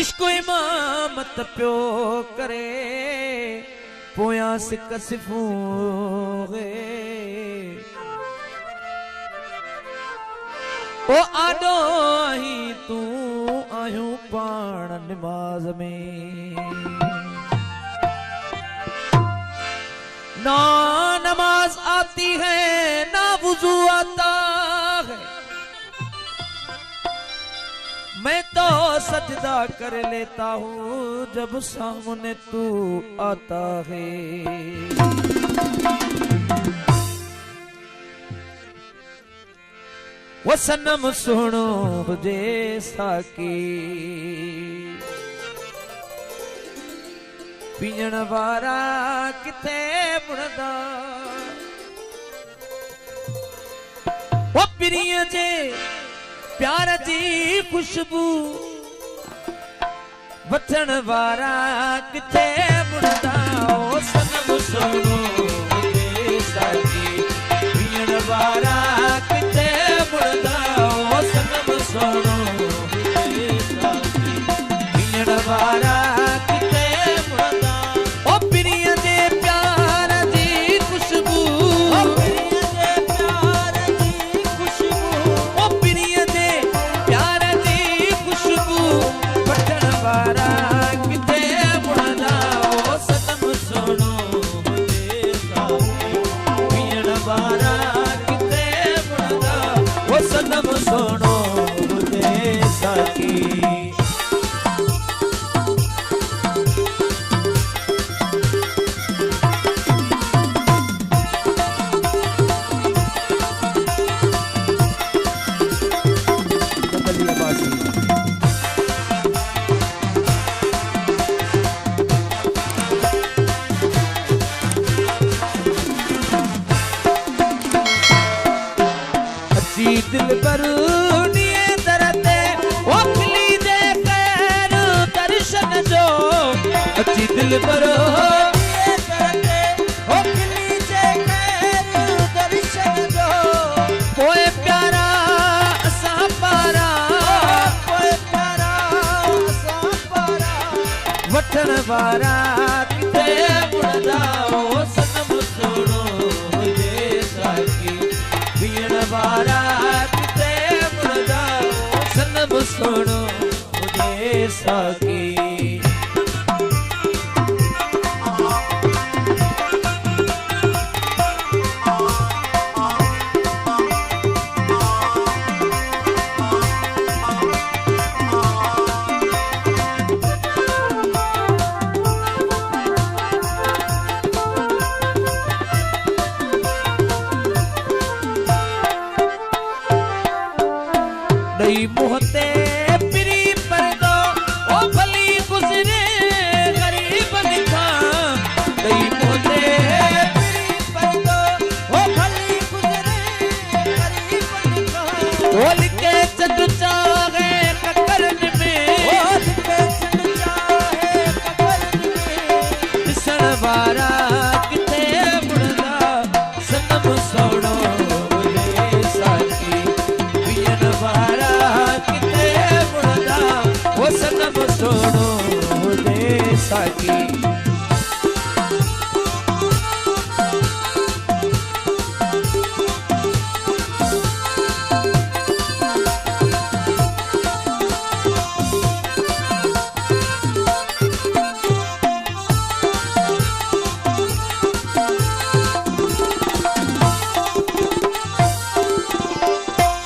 इश्को इमामत प्यो करे पोया सिक सिफूगे ओ आडो ही तू आयूं पाण नमाज में ना नमाज आती है ना वुजू आता है मैं तो सजदा कर लेता हूँ जब सामने तू आता है वो सनम सुनो जैसा की पीण वारा किथे बुणदा वो पिरिय जे प्यार जी खुशबू वठण वारा किथे बुणदा ओ सनम सुनो जैसा की पीण वारा किथे बुणदा ओ सनम सुनो जैसा की पीण वारा दिल पर दरते ओखली दे कर दर्शन जो अच्छी दिल पर दरते ओखली दे कर दर्शन जो कोई प्यारा सा पारा कोई प्यारा सा पारा वठण वारा किथे बुणदा ओ सनम सुनो जैसा की पीण वारा सुनो जैसा की नई मोहते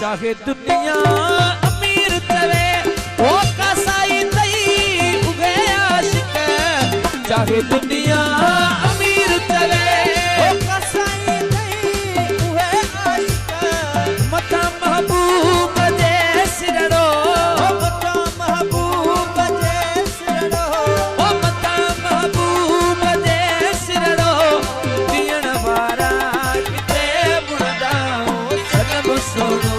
चाहे दुनिया अमीर करे ओ कसाई तई उगे आशिक चाहे दुनिया अमीर करे ओ कसाई तई उगे आशिक मता महबूब दे सिरड़ो मता महबूब दे सिरड़ो ओ मता महबूब दे सिरड़ो दियण वारा किथे बुणदा सनम सुनो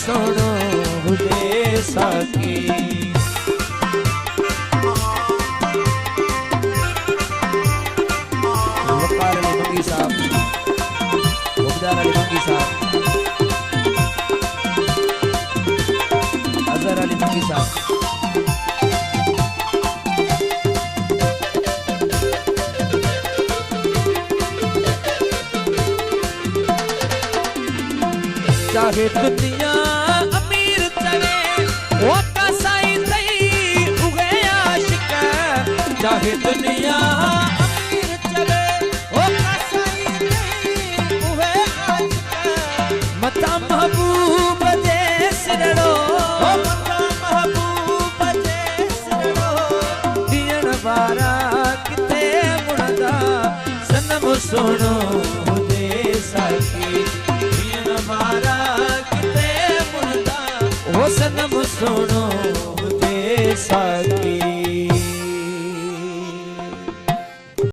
सुनो जैसा की वकार अली मंगी साहब, मुख्तार अली मंगी साहब। चाहे दुनिया अमीर चले वो कसाई तई उगे आशिक चाहे दुनिया अमीर चले वो कसाई तई उगे आशिक मता महबूब जे सिरड़ो मता महबूब जे सिरड़ो दियण वारा किथे मुणदा सनम सुनो मुझे साकी दियण वारा किथे मुणदा वो सनम सुनो मुझे साकी